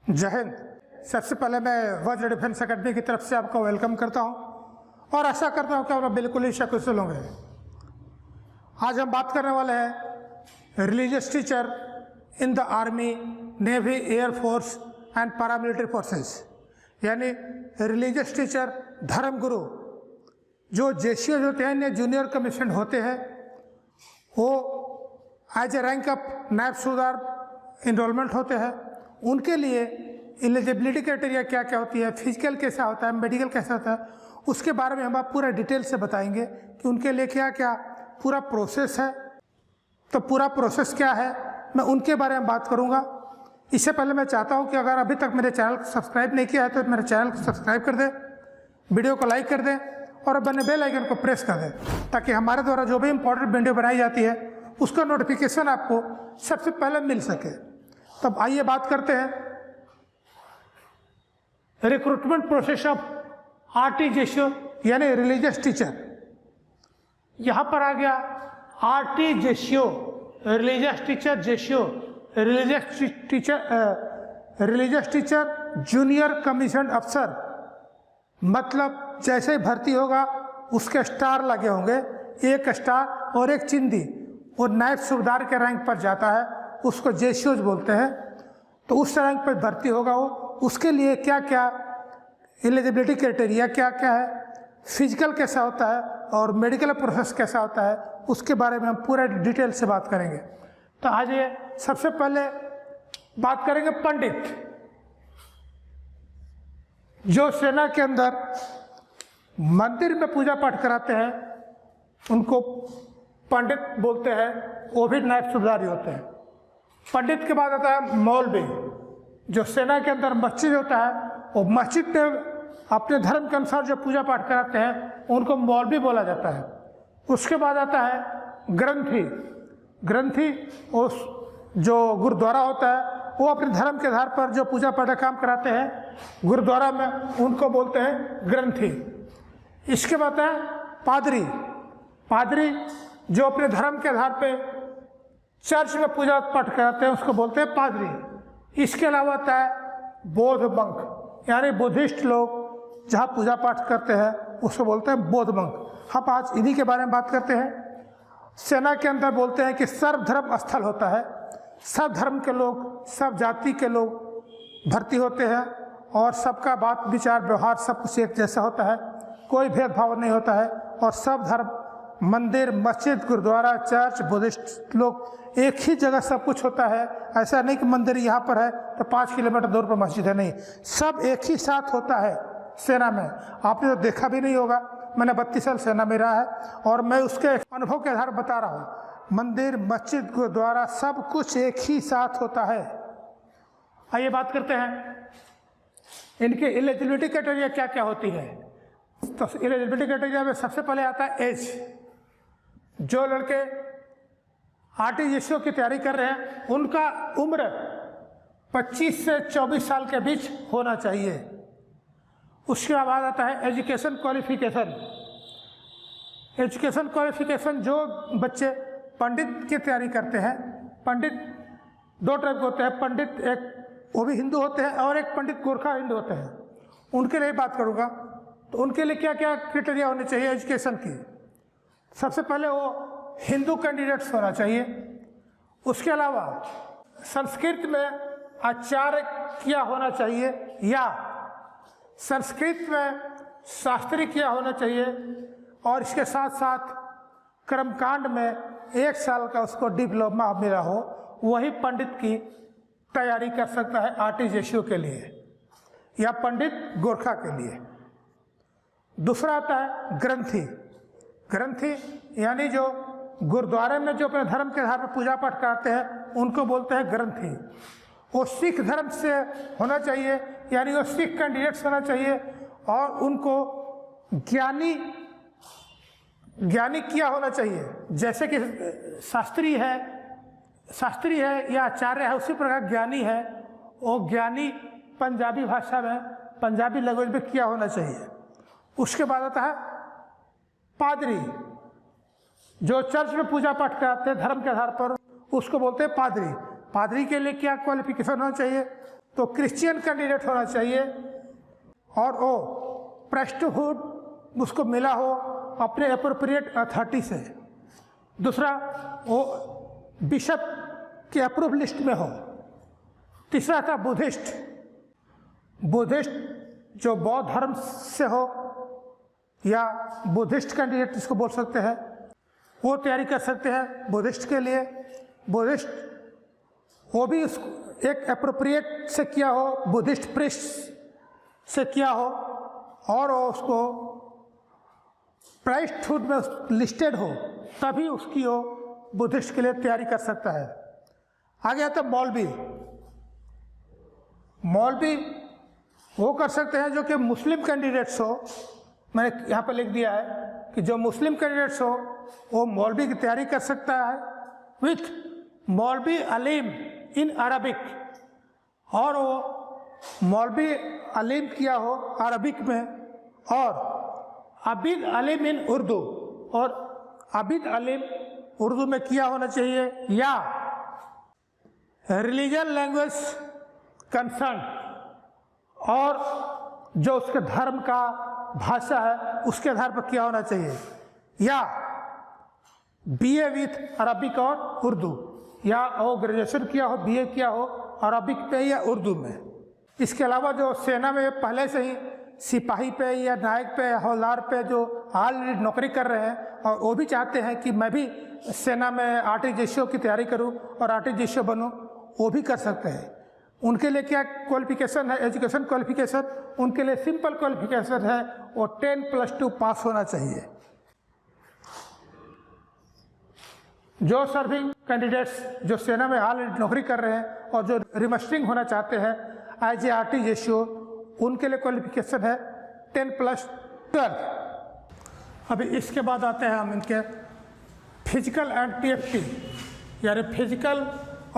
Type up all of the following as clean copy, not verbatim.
जय हिंद। सबसे पहले मैं वज्र डिफेंस अकेडमी की तरफ से आपको वेलकम करता हूं और आशा करता हूं कि आप बिल्कुल ही सकुशल होंगे। आज हम बात करने वाले हैं religious teacher in the army, navy, air force and paramilitary forces, यानी रिलीजियस टीचर, धर्म गुरु जो जेसीओ होते हैं या जूनियर कमीशन होते हैं, वो एज ए रैंक अप नायब सूबेदार इनरोलमेंट होते हैं। उनके लिए एलिजिबिलिटी क्राइटेरिया क्या क्या होती है, फिजिकल कैसा होता है, मेडिकल कैसा होता है, उसके बारे में हम आप पूरा डिटेल से बताएंगे कि उनके लिए क्या क्या पूरा प्रोसेस है। तो पूरा प्रोसेस क्या है, मैं उनके बारे में बात करूंगा। इससे पहले मैं चाहता हूं कि अगर अभी तक मेरे चैनल को सब्सक्राइब नहीं किया है तो मेरे चैनल को सब्सक्राइब कर दें, वीडियो को लाइक कर दें और बने बेल आइकन को प्रेस कर दें, ताकि हमारे द्वारा जो भी इंपॉर्टेंट वीडियो बनाई जाती है उसका नोटिफिकेशन आपको सबसे पहले मिल सके। तब आइए बात करते हैं recruitment process of RT JCO यानी रिलीजियस टीचर। यहां पर आ गया RT JCO, religious teacher JCO, religious teacher junior commission अफसर। मतलब जैसे ही भर्ती होगा उसके स्टार लगे होंगे, एक स्टार और एक चिंदी, और नायब सूबेदार के रैंक पर जाता है, उसको जेसीओज बोलते हैं। तो उस रैंक पर भर्ती होगा वो, उसके लिए क्या क्या एलिजिबिलिटी क्राइटेरिया क्या क्या है, फिजिकल कैसा होता है और मेडिकल प्रोसेस कैसा होता है, उसके बारे में हम पूरा डिटेल से बात करेंगे। तो आज ये सबसे पहले बात करेंगे पंडित। जो सेना के अंदर मंदिर में पूजा पाठ कराते हैं उनको पंडित बोलते हैं, वो भी नायब सूबेदार ही होते हैं। पंडित के बाद आता है मौलवी। जो सेना के अंदर मस्जिद होता है, वो मस्जिद में अपने धर्म के अनुसार जो पूजा पाठ कराते हैं उनको मौलवी बोला जाता है। उसके बाद आता है ग्रंथी। ग्रंथी वो जो गुरुद्वारा होता है, वो अपने धर्म के आधार पर जो पूजा पाठ का काम कराते हैं गुरुद्वारा में, उनको बोलते हैं ग्रंथी। इसके बाद है पादरी। पादरी जो अपने धर्म के आधार पर चर्च में पूजा पाठ कराते हैं उसको बोलते हैं पादरी। इसके अलावा आता है बौद्ध मंक, यानी बुद्धिस्ट लोग जहाँ पूजा पाठ करते हैं उसको बोलते हैं बौद्ध मंक। हम आज इन्हीं के बारे में बात करते हैं। सेना के अंदर बोलते हैं कि सर्वधर्म स्थल होता है, सब धर्म के लोग, सब जाति के लोग भर्ती होते हैं और सबका बात विचार व्यवहार सब कुछ एक जैसा होता है, कोई भेदभाव नहीं होता है और सब धर्म, मंदिर, मस्जिद, गुरुद्वारा, चर्च, बुद्धिस्ट लोग एक ही जगह सब कुछ होता है। ऐसा नहीं कि मंदिर यहाँ पर है तो 5 किलोमीटर दूर पर मस्जिद है, नहीं, सब एक ही साथ होता है सेना में। आपने तो देखा भी नहीं होगा, मैंने 32 साल सेना में रहा है और मैं उसके अनुभव के आधार बता रहा हूँ। मंदिर, मस्जिद, गुरुद्वारा सब कुछ एक ही साथ होता है। आइए बात करते हैं इनके एलिजिबिलिटी क्राइटेरिया क्या क्या होती है। तो एलिजिबिलिटी क्राइटेरिया में सबसे पहले आता है एज। जो लड़के आरटी जेसीओ की तैयारी कर रहे हैं उनका उम्र 25 से 24 साल के बीच होना चाहिए। उसके बाद आता है एजुकेशन क्वालिफिकेशन। एजुकेशन क्वालिफिकेशन, जो बच्चे पंडित की तैयारी करते हैं, पंडित 2 टाइप के होते हैं। पंडित एक वो भी हिंदू होते हैं और एक पंडित गोरखा हिंदू होते हैं, उनके लिए बात करूँगा। तो उनके लिए क्या क्या क्राइटेरिया होने चाहिए एजुकेशन की। सबसे पहले वो हिंदू कैंडिडेट्स होना चाहिए। उसके अलावा संस्कृत में आचार्य किया होना चाहिए या संस्कृत में शास्त्री किया होना चाहिए, और इसके साथ साथ कर्मकांड में 1 साल का उसको डिप्लोमा मिला हो, वही पंडित की तैयारी कर सकता है आरटी जेसीओ के लिए या पंडित गोरखा के लिए। दूसरा आता है ग्रंथी। ग्रंथी यानी जो गुरुद्वारे में जो अपने धर्म के आधार पर पूजा पाठ कराते हैं उनको बोलते हैं ग्रंथी। वो सिख धर्म से होना चाहिए, यानी वो सिख कैंडिडेट्स होना चाहिए और उनको ज्ञानी किया होना चाहिए। जैसे कि शास्त्री है या आचार्य है, उसी प्रकार ज्ञानी है, वो ज्ञानी पंजाबी भाषा में, पंजाबी लैंग्वेज में किया होना चाहिए। उसके बाद आता है पादरी। जो चर्च में पूजा पाठ कराते हैं धर्म के आधार पर उसको बोलते हैं पादरी। पादरी के लिए क्या क्वालिफिकेशन होना चाहिए, तो क्रिश्चियन कैंडिडेट होना चाहिए और वो प्रेस्टहुड उसको मिला हो अपने अप्रोप्रिएट अथॉरिटी से। दूसरा, वो बिशप के अप्रूव लिस्ट में हो। तीसरा था बुद्धिस्ट जो बौद्ध धर्म से हो या बुद्धिस्ट कैंडिडेट जिसको बोल सकते हैं, वो तैयारी कर सकते हैं बुद्धिस्ट के लिए। बुद्धिस्ट वो भी एक अप्रोप्रिएट से किया हो, बुद्धिस्ट प्रीस्ट से किया हो और वो उसको प्राइस्टहुड में लिस्टेड हो, तभी उसकी वो बुद्धिस्ट के लिए तैयारी कर सकता है। आगे आता है मौलवी वो कर सकते हैं जो कि मुस्लिम कैंडिडेट्स हो। मैंने यहाँ पर लिख दिया है कि जो मुस्लिम कैंडिडेट्स हो वो मौलवी की तैयारी कर सकता है विथ मौलवी अलीम इन अरबिक, और वो मौलवी अलीम किया हो अरबिक में, और अबीद अलीम इन उर्दू, और अबीद अलीम उर्दू में किया होना चाहिए, या रिलीजन लैंग्वेज कंसर्न, और जो उसके धर्म का भाषा है उसके आधार पर किया होना चाहिए, या बीए विथ अरबिक और उर्दू, या वो ग्रेजुएशन किया हो, बीए किया हो अरबिक पे या उर्दू में। इसके अलावा जो सेना में पहले से ही सिपाही पे या नायक पे या हवलदार पे जो ऑलरेडी नौकरी कर रहे हैं और वो भी चाहते हैं कि मैं भी सेना में आर्टिजर्शियो की तैयारी करूं और आर्टिजर्शियो बनूं, वो भी कर सकते हैं। उनके लिए क्या क्वालिफिकेशन है, एजुकेशन क्वालिफिकेशन, उनके लिए सिंपल क्वालिफिकेशन है, वो 10+2 पास होना चाहिए। जो सर्विंग कैंडिडेट्स जो सेना में ऑलरेडी नौकरी कर रहे हैं और जो रिमस्टरिंग होना चाहते हैं एज ए आर्टिजर्शियो, उनके लिए क्वालिफिकेशन है 10+12। अभी इसके बाद आते हैं हम इनके फिजिकल एंड टीएफटी यानी फिजिकल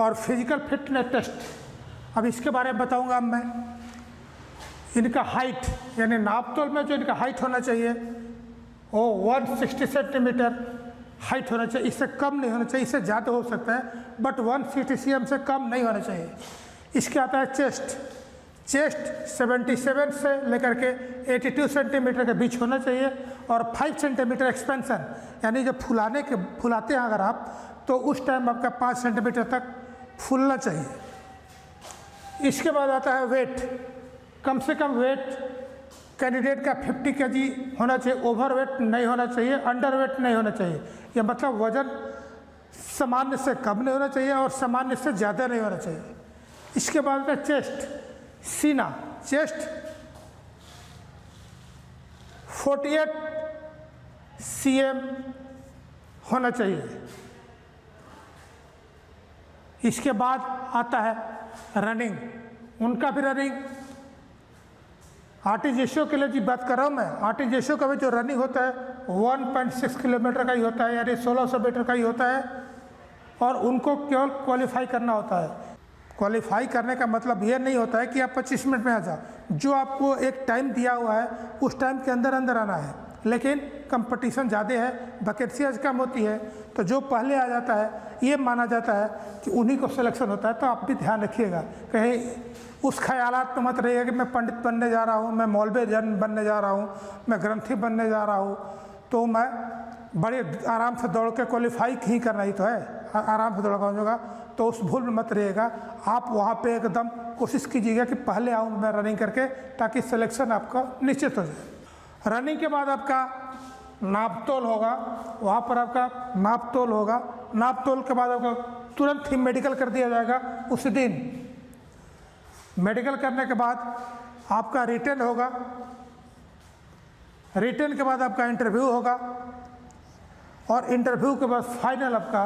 और फिजिकल फिटनेस टेस्ट। अब इसके बारे में बताऊंगा मैं। इनका हाइट यानी नापतोल में जो इनका हाइट होना चाहिए वो 160 सेंटीमीटर हाइट होना चाहिए, इससे कम नहीं होना चाहिए, इससे ज़्यादा हो सकता है बट 160 cm से कम नहीं होना चाहिए। इसके आता है चेस्ट 77 से लेकर के 82 सेंटीमीटर के बीच होना चाहिए, और 5 सेंटीमीटर एक्सपेंशन यानी जब फुलाते हैं अगर आप तो उस टाइम आपका 5 सेंटीमीटर तक फूलना चाहिए। इसके बाद आता है वेट, कम से कम वेट कैंडिडेट का 50 kg होना चाहिए, ओवर वेट नहीं होना चाहिए, अंडर वेट नहीं होना चाहिए। यह मतलब वजन सामान्य से कम नहीं होना चाहिए और सामान्य से ज़्यादा नहीं होना चाहिए। इसके बाद आता है चेस्ट, सीना, चेस्ट 48 cm होना चाहिए। इसके बाद आता है रनिंग, उनका भी रनिंग आर्टिजर्शियो के लिए जी बात कर रहा हूँ मैं। आर्टिजर्शियो का भी जो रनिंग होता है 1.6 किलोमीटर का ही होता है यानी 1600 मीटर का ही होता है, और उनको केवल क्वालिफाई करना होता है। क्वालिफाई करने का मतलब ये नहीं होता है कि आप 25 मिनट में आ जाओ, जो आपको एक टाइम दिया हुआ है उस टाइम के अंदर अंदर आना है, लेकिन कंपटीशन ज़्यादा है, वैकेंसीज कम होती है, तो जो पहले आ जाता है ये माना जाता है कि उन्हीं को सिलेक्शन होता है। तो आप भी ध्यान रखिएगा, कहीं उस ख्यालात में मत रहिएगा कि मैं पंडित बनने जा रहा हूँ, मैं मौलवी जन बनने जा रहा हूँ, मैं ग्रंथी बनने जा रहा हूँ, तो मैं बड़े आराम से दौड़ के क्वालिफाई ही करना ही तो है, आराम से दौड़ होगा। तो उस भूल में मत रहिएगा, आप वहाँ पे एकदम कोशिश कीजिएगा कि पहले आऊँ मैं रनिंग करके, ताकि सिलेक्शन आपका निश्चित हो जाए। रनिंग के बाद आपका नापतोल होगा, वहाँ पर आपका नापतोल होगा। नापतोल के बाद आपका तुरंत ही मेडिकल कर दिया जाएगा उसी दिन। मेडिकल करने के बाद आपका रिटन होगा, रिटन के बाद आपका इंटरव्यू होगा, और इंटरव्यू के बाद फाइनल आपका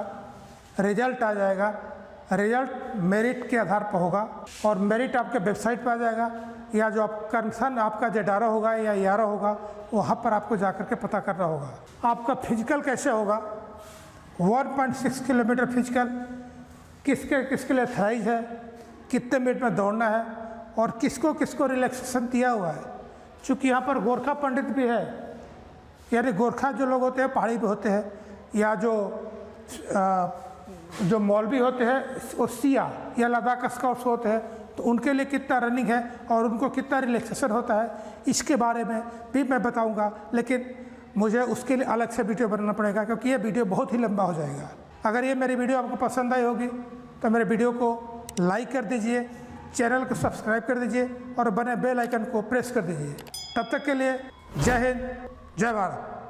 रिजल्ट आ जाएगा। रिजल्ट मेरिट के आधार पर होगा, और मेरिट आपके वेबसाइट पर आ जाएगा, या जो आप कंसर्न आपका जेडारा होगा या यारा होगा वहाँ पर आपको जाकर के पता करना होगा। आपका फिजिकल कैसे होगा, 1.6 किलोमीटर फिजिकल किसके लिए थराइज है, कितने मिनट में दौड़ना है, और किसको किसको रिलैक्सेशन दिया हुआ है। चूँकि यहाँ पर गोरखा पंडित भी है, यानी गोरखा जो लोग होते हैं पहाड़ी पे होते हैं, या जो मौलवी होते हैं वो सिया या लद्दाख स्काउट्स होते हैं, तो उनके लिए कितना रनिंग है और उनको कितना रिलैक्सेशन होता है, इसके बारे में भी मैं बताऊंगा। लेकिन मुझे उसके लिए अलग से वीडियो बनाना पड़ेगा, क्योंकि ये वीडियो बहुत ही लंबा हो जाएगा। अगर ये मेरी वीडियो आपको पसंद आई होगी तो मेरे वीडियो को लाइक कर दीजिए, चैनल को सब्सक्राइब कर दीजिए और बने बेल आइकन को प्रेस कर दीजिए। तब तक के लिए जय हिंद, जय भारत।